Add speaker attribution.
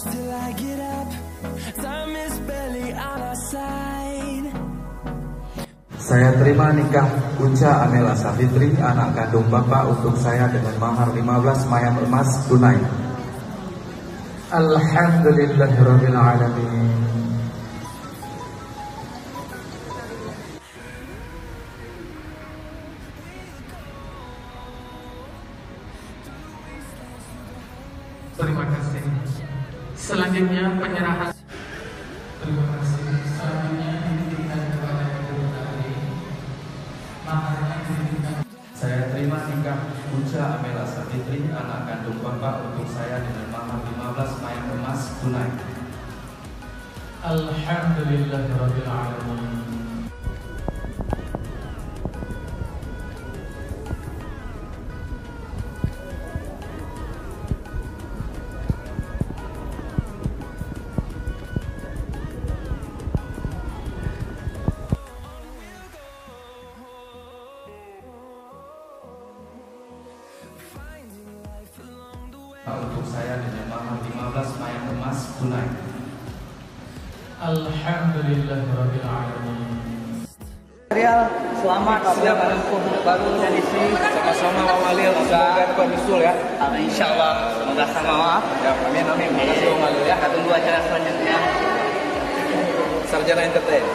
Speaker 1: till I get up. Time is barely on our side.
Speaker 2: Saya terima nikah Uca Amela Safitri, anak kandung Bapak, untuk saya dengan mahar 15 mayam emas tunai. Alhamdulillahirabbil alamin.
Speaker 3: Terima kasih. Selanjutnya penyerahan. Terima kasih. Selanjutnya diberikan kepada Ibu Tari. Maharnya diberikan.
Speaker 2: Saya terima nikah Uca Amela Safitri, anak kandung Bapak, untuk saya dengan mahar 15 mayam emas tunai.
Speaker 3: Alhamdulillahirabbil alamin.
Speaker 2: Untuk saya dengan mahar 15 mayam emas tunai.
Speaker 3: Alhamdulillahirabbil alamin.
Speaker 4: Selamat siap menempuh baru dari sini.
Speaker 5: Sama-sama Bang Walil, semoga dapat nyusul ya.
Speaker 4: Insyaallah, semoga sama maaf.
Speaker 5: Ya, amin amin. Terima kasih Bang Walil ya.
Speaker 4: Kita tunggu acara selanjutnya.
Speaker 5: Sarjana Entertain.